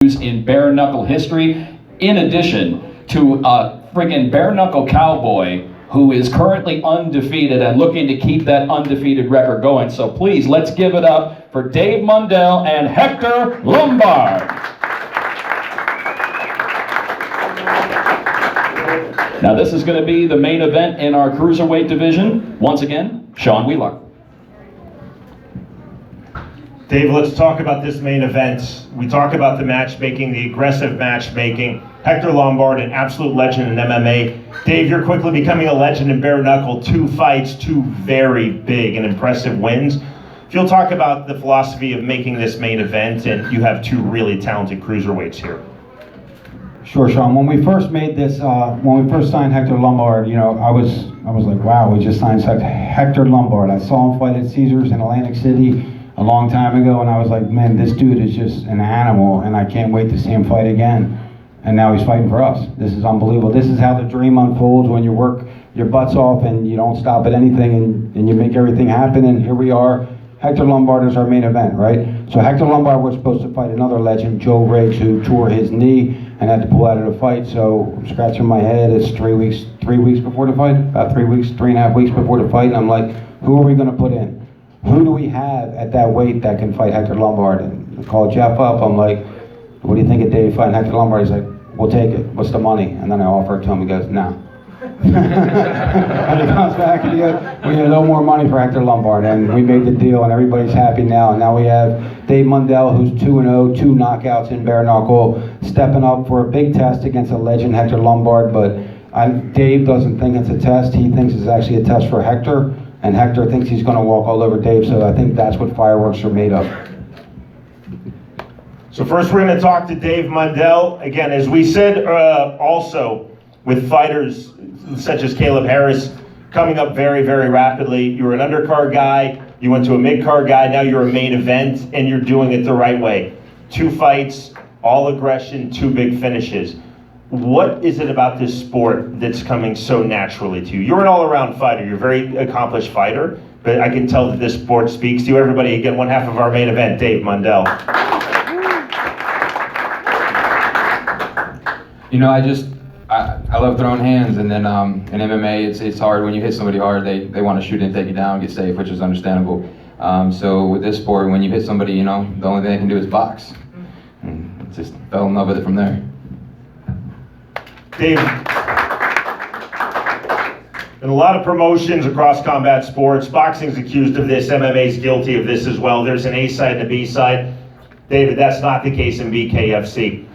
in bare knuckle history, in addition to a friggin' bare knuckle cowboy who is currently undefeated and looking to keep that undefeated record going. So please, let's give it up for Dave Mundell and Héctor Lombard. Now this is going to be the main event in our cruiserweight division. Once again, Sean Wheelock. Dave, let's talk about this main event. We talk about the matchmaking, the aggressive matchmaking. Héctor Lombard, an absolute legend in MMA. Dave, you're quickly becoming a legend in bare knuckle. 2 fights, 2 very big and impressive wins. If you'll talk about the philosophy of making this main event, and you have 2 really talented cruiserweights here. Sure, Sean. When we first made this, when we first signed Héctor Lombard, you know, I was like, wow, we just signed Héctor Lombard. I saw him fight at Caesars in Atlantic City a long time ago, and I was like, man, this dude is just an animal, and I can't wait to see him fight again. And now he's fighting for us. This is unbelievable. This is how the dream unfolds, when you work your butts off and you don't stop at anything, and you make everything happen. And here we are. Héctor Lombard is our main event, right? So Héctor Lombard was supposed to fight another legend, Joe Riggs, who tore his knee and had to pull out of the fight. So I'm scratching my head. It's 3 weeks before the fight, about 3 weeks, 3.5 weeks before the fight. And I'm like, who are we going to put in? Who do we have at that weight that can fight Héctor Lombard? And I called Jeff up. I'm like, what do you think of Dave fighting Héctor Lombard? He's like, we'll take it. What's the money? And then I offer it to him. He goes, no. And he comes back and he goes, we have no more money for Héctor Lombard. And we made the deal, and everybody's happy now. And now we have Dave Mundell, who's 2-0, 2 knockouts in bare knuckle, stepping up for a big test against a legend, Héctor Lombard. But Dave doesn't think it's a test. He thinks it's actually a test for Héctor. And Héctor thinks he's going to walk all over Dave, so I think that's what fireworks are made of. So first we're going to talk to Dave Mundell. Again, as we said, also with fighters such as Caleb Harris coming up very, very rapidly. You were an undercard guy, you went to a mid-card guy, now you're a main event, and you're doing it the right way. 2 fights, all aggression, 2 big finishes. What is it about this sport that's coming so naturally to you? You're an all-around fighter. You're a very accomplished fighter, but I can tell that this sport speaks to you. Everybody, again, one half of our main event, Dave Mundell. You know, I love throwing hands, and then in MMA, it's hard when you hit somebody hard. They want to shoot and take you down, get safe, which is understandable. So with this sport, when you hit somebody, you know, the only thing they can do is box. And just fell in love with it from there. Dave, in a lot of promotions across combat sports, boxing's accused of this, MMA's guilty of this as well. There's an A side and a B side. David, that's not the case in BKFC.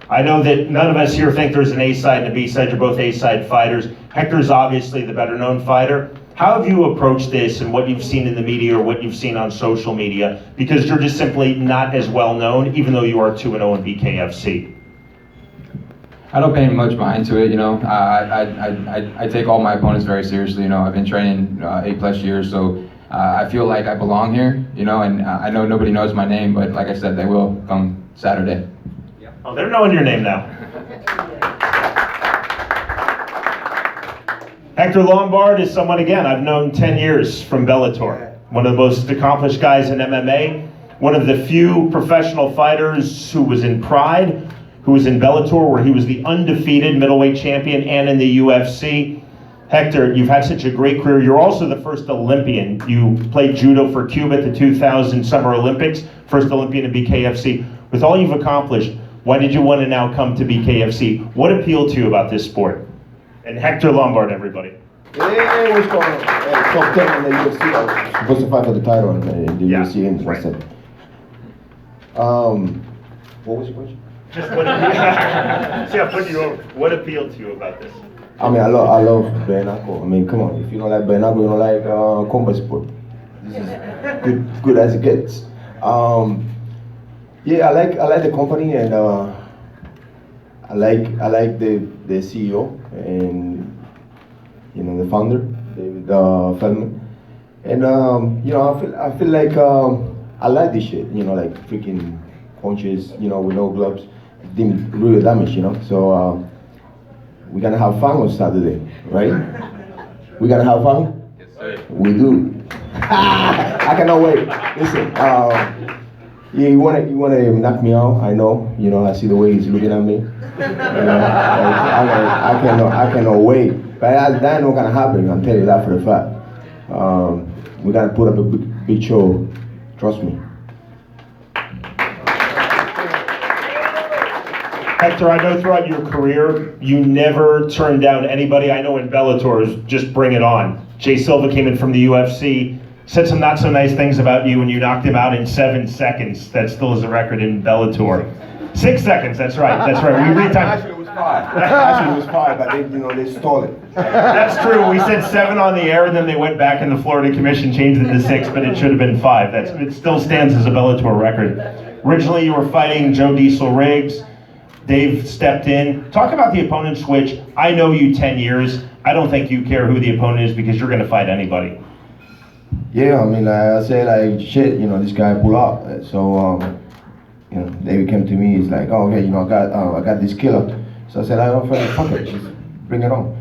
I know that none of us here think there's an A side and a B side. You're both A side fighters. Héctor's obviously the better known fighter. How have you approached this and what you've seen in the media or what you've seen on social media? Because you're just simply not as well known, even though you are 2-0 in BKFC. I don't pay much mind to it, you know. I take all my opponents very seriously, you know. I've been training 8+ years, so I feel like I belong here, you know, and I know nobody knows my name, but like I said, they will come Saturday. Oh, they're knowing your name now. Héctor Lombard is someone, again, I've known 10 years from Bellator. One of the most accomplished guys in MMA, one of the few professional fighters who was in Pride, who was in Bellator, where he was the undefeated middleweight champion, and in the UFC. Héctor, you've had such a great career. You're also the first Olympian. You played judo for Cuba at the 2000 Summer Olympics, first Olympian in BKFC. With all you've accomplished, why did you want to now come to BKFC? What appealed to you about this sport? And Héctor Lombard, everybody. Hey, what's going on? Top 10 in the UFC. I was supposed to fight for the title in the UFC games. Right. What was your question? Just what put you over. What appealed to you about this? I mean, I love bare knuckle. I mean, come on. If you don't like bare knuckle, you don't like combat sport. This is good as it gets. Yeah, I like the company, and I like the CEO and, you know, the founder, David Feldman. And you know, I feel like I like this shit. You know, like freaking punches. You know, with no gloves. Didn't really damage, you know. So we're gonna have fun on Saturday, right? We're gonna have fun. Yes, sir. We do. I cannot wait. Listen, Yeah, you wanna knock me out. I know. You know, I see the way he's looking at me. You know, I cannot wait. But that's not gonna happen. I'm telling you that for a fact. We're gonna put up a big show. Trust me. Hector, I know throughout your career, you never turned down anybody. I know in Bellator, just bring it on. Jay Silva came in from the UFC, said some not so nice things about you, and you knocked him out in 7 seconds. That still is a record in Bellator. 6 seconds, that's right, that's right. We retimed. Actually, it was 5. Actually, it was 5, but they stole it. That's true. We said 7 on the air, and then they went back, and the Florida Commission changed it to 6, but it should have been 5. It still stands as a Bellator record. Originally, you were fighting Joe Diesel Riggs. Dave stepped in. Talk about the opponent switch. I know you 10 years. I don't think you care who the opponent is because you're going to fight anybody. Yeah, I mean, I said like, shit, this guy pull up. So, David came to me. He's like, oh, okay, I got this killer. So I said, I don't fuck it, just bring it on.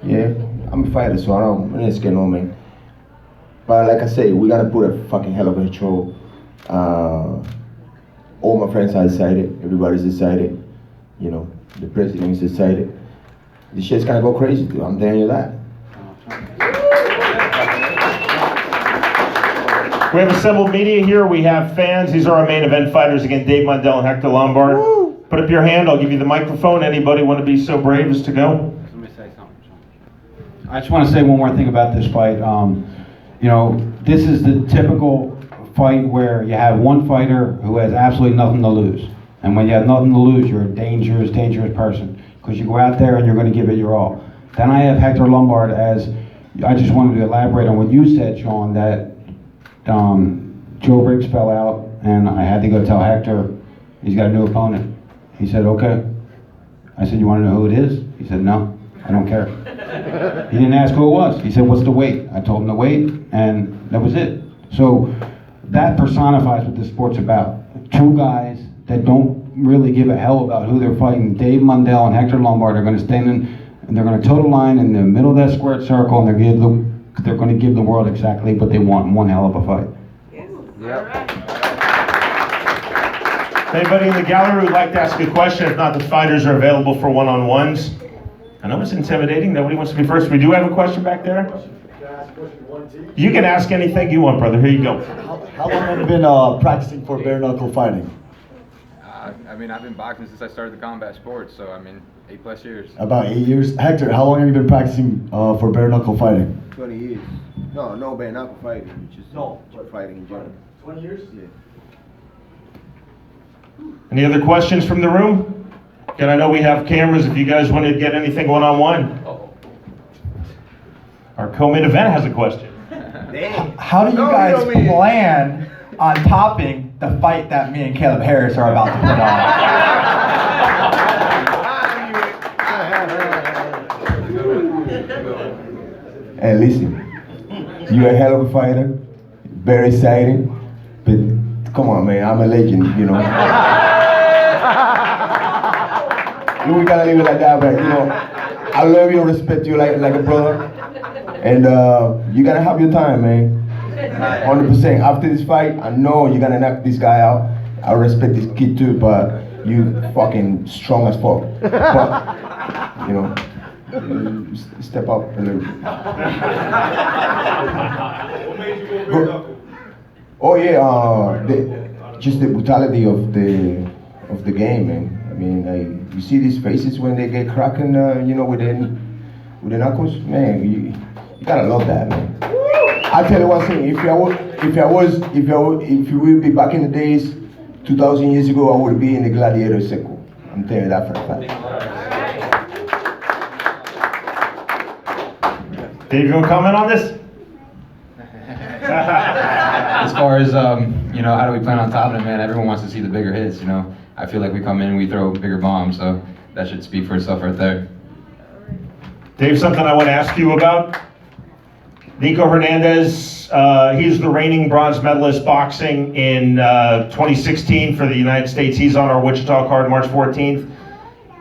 Yeah, I'm a fighter, so I'm not scared no man. But like I say, we gotta put a fucking hell of a show. All my friends are excited. Everybody's excited. The president is excited. This shit's gonna go crazy, dude. I'm telling you that. We have assembled media here. We have fans. These are our main event fighters. Again, Dave Mundell and Héctor Lombard. Woo! Put up your hand. I'll give you the microphone. Anybody want to be so brave as to go? Let me say something. I just want to say one more thing about this fight. This is the typical fight where you have one fighter who has absolutely nothing to lose. And when you have nothing to lose, you're a dangerous person. Because you go out there and you're going to give it your all. Then I have Héctor Lombard as, I just wanted to elaborate on what you said, Sean, that Joe Riggs fell out, and I had to go tell Hector he's got a new opponent. He said, okay. I said, you want to know who it is? He said, no, I don't care. He didn't ask who it was. He said, what's the weight? I told him the weight, and that was it. So that personifies what this sport's about. Two guys that don't really give a hell about who they're fighting. Dave Mundell and Héctor Lombard are going to stand in, and they're going to toe the line in the middle of that squared circle, and they're going to give the world exactly what they want, one hell of a fight. Yep. Anybody in the gallery would like to ask a question? If not, the fighters are available for one-on-ones. I know it's intimidating. Nobody wants to be first. We do have a question back there. You can ask anything you want, brother. Here you go. How long have you been practicing for bare knuckle fighting? I've been boxing since I started the combat sports, so 8+ years. About 8 years. Hector, how long have you been practicing for bare knuckle fighting? 20 years. No bare knuckle fighting. Just fighting in general. 20 years? Yeah. Any other questions from the room? Again, I know we have cameras if you guys want to get anything one-on-one. Our co-main event has a question. How do you guys plan on topping the fight that me and Caleb Harris are about to put on? Hey, listen. You're a hell of a fighter. Very exciting. But come on, man. I'm a legend, We gotta leave it like that, but I love you and respect you like a brother. And you gotta have your time, man. 100%. After this fight, I know you're gonna knock this guy out. I respect this kid too, but you fucking strong as fuck. But, step up a little bit. Oh yeah, just the brutality of the game, man. You see these faces when they get cracking, with the knuckles, man. You gotta love that, man. I tell you one thing: if you will be back in the days, 2,000 years ago, I would be in the gladiator circle. I'm telling you that for a fact. Dave, you want to comment on this? As far as how do we plan on topping it, man? Everyone wants to see the bigger hits. I feel like we come in, we throw bigger bombs, so that should speak for itself right there. Dave, something I want to ask you about. Nico Hernandez, he's the reigning bronze medalist boxing in 2016 for the United States. He's on our Wichita card March 14th.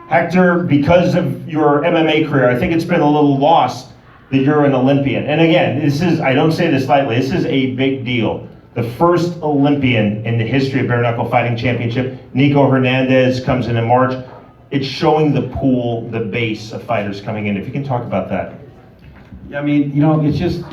Hector, because of your MMA career, I think it's been a little lost that you're an Olympian. And again, I don't say this lightly, this is a big deal. the first Olympian in the history of Bare Knuckle Fighting Championship. Nico Hernandez comes in March. It's showing the pool, the base of fighters coming in. If you can talk about that. I mean, you know, it's just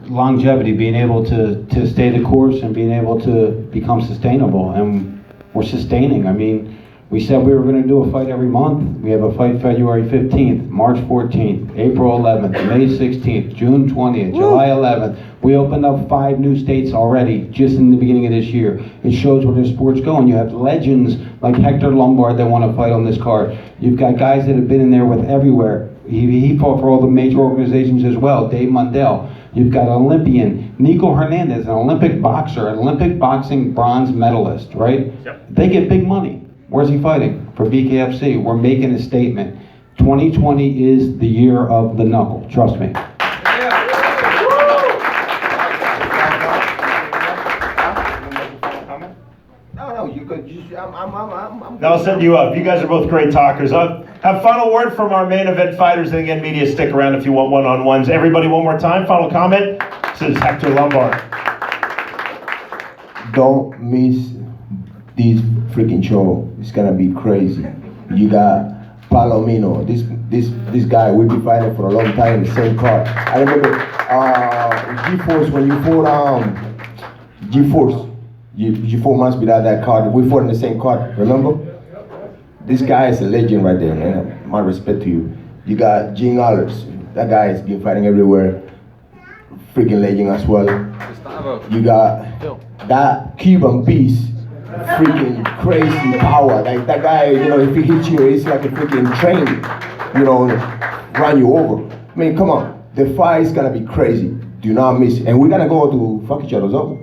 longevity, being able to stay the course and being able to become sustainable, and we're sustaining. I mean, we said we were going to do a fight every month. We have a fight February 15th, March 14th, April 11th, May 16th, June 20th, July 11th. We opened up 5 new states already just in the beginning of this year. It shows where the sport's going. You have legends like Héctor Lombard that want to fight on this card. You've got guys that have been in there with everywhere. He fought for all the major organizations as well, David Mundell. You've got Olympian, Nico Hernandez, an Olympic boxer, an Olympic boxing bronze medalist, right? Yep. They get big money. Where's he fighting? For BKFC. We're making a statement. 2020 is the year of the knuckle, trust me. No, you could just, I'll set you up. You guys are both great talkers. Have final word from our main event fighters, and again, media, stick around if you want one-on-ones. Everybody, one more time, final comment. This is Héctor Lombard. Don't miss this freaking show. It's gonna be crazy. You got Palomino. This guy, we've been fighting for a long time in the same card. I remember G-Force, when you fought G-Force. You 4 months without that card. We fought in the same card, remember? This guy is a legend right there, man. My respect to you. You got Gene Allers. That guy has been fighting everywhere. Freaking legend as well. You got that Cuban beast. Freaking crazy power. Like that guy, you know, if he hits you, it's like a freaking train, you know, run you over. I mean, come on. The fight is gonna be crazy. Do not miss it. And we're gonna go to fuck each other's up.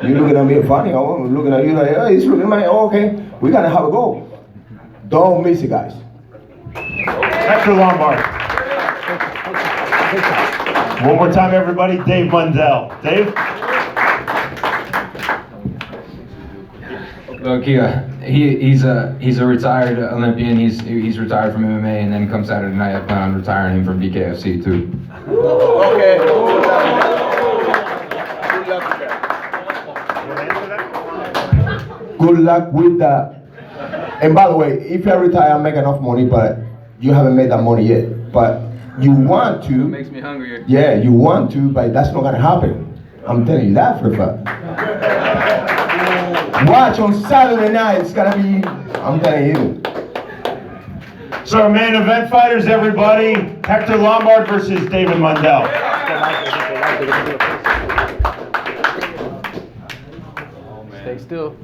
You looking at me funny, I'm looking at you like, oh, he's looking at me, oh, okay, we're gonna have a go. Don't miss it, guys. Héctor Lombard. One more time, everybody, David Mundell. Dave? Look, he's a retired Olympian. He's retired from MMA, and then come Saturday night, I plan on retiring him from BKFC too. Okay. Good luck with that. And by the way, if you retire, I make enough money, but you haven't made that money yet. But you want to. It makes me hungrier. Yeah, you want to, but that's not gonna happen. I'm telling you that for a fact. Watch on Saturday night, it's gonna be, I'm telling you. So our main event fighters, everybody, Héctor Lombard versus David Mundell. Stay still.